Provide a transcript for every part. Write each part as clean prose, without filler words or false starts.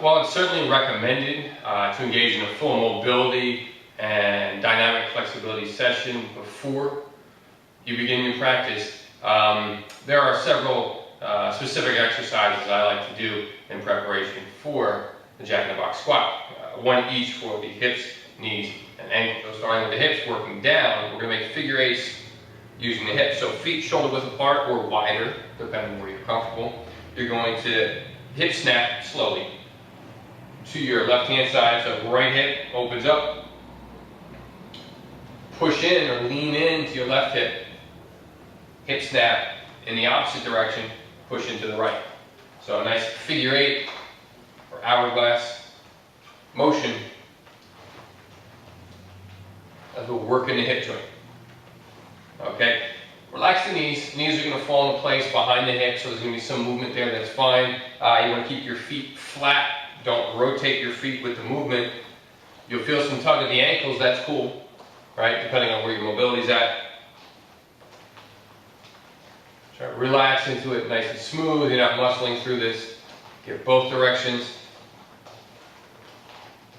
Well, it's certainly recommended to engage in a full mobility and dynamic flexibility session before you begin your practice. There are several specific exercises I like to do in preparation for the jack-in-the-box squat. One each for the hips, knees, and ankles. So starting with the hips, working down, we're going to make figure eights using the hips. So feet shoulder width apart or wider, depending on where you're comfortable. You're going to hip snap slowly to your left-hand side. So right hip opens up. Push in or lean in to your left hip. Hip snap in the opposite direction, push into the right. So a nice figure eight or hourglass motion as we're working the hip joint. Okay, relax the knees. Knees are going to fall into place behind the hips, so there's going to be some movement there. That's fine. You want to keep your feet flat. Don't rotate your feet with the movement. You'll feel some tug at the ankles. That's cool, right? Depending on where your mobility's at. Try to relax into it, nice and smooth. You're not muscling through this. Get both directions.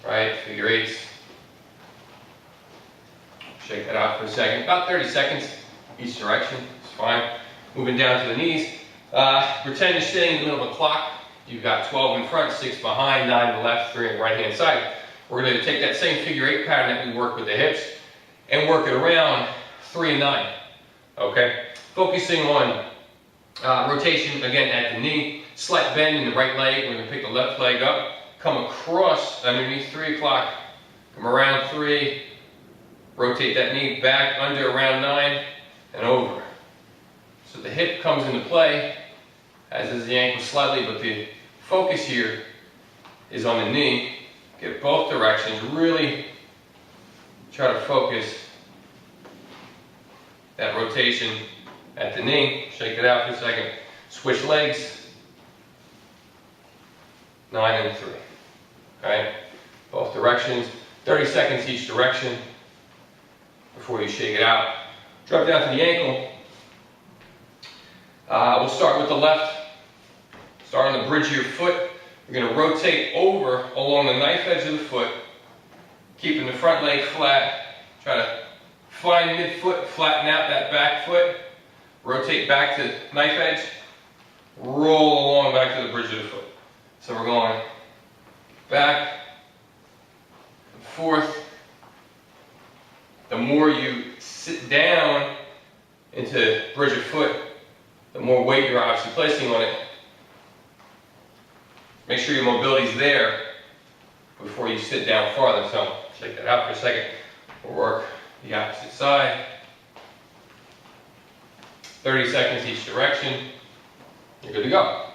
Right, figure eights. Shake that out for a second. About 30 seconds each direction. It's fine. Moving down to the knees. Pretend you're sitting in the middle of a clock. You've got 12 in front, 6 behind, 9 on the left, 3 on the right hand side. We're going to take that same figure eight pattern that we work with the hips and work it around 3 and 9. Okay? Focusing on rotation again at the knee. Slight bend in the right leg. We're going to pick the left leg up. Come across underneath 3 o'clock. Come around 3. Rotate that knee back under around 9 and over. So the hip comes into play, as is the ankle slightly, but the focus here is on the knee. Get both directions. Really try to focus that rotation at the knee. Shake it out for a second. Switch legs. 9 and 3. Okay? Both directions. 30 seconds each direction before you shake it out. Drop down to the ankle. We'll start with the left. Start on the bridge of your foot. You're going to rotate over along the knife edge of the foot, keeping the front leg flat. Try to find midfoot, flatten out that back foot. Rotate back to knife edge. Roll along back to the bridge of the foot. So we're going back and forth. The more you sit down into bridge of foot, the more weight you're obviously placing on it. Make sure your mobility's there before you sit down farther. So shake that out for a second. We'll work the opposite side. 30 seconds each direction. You're good to go.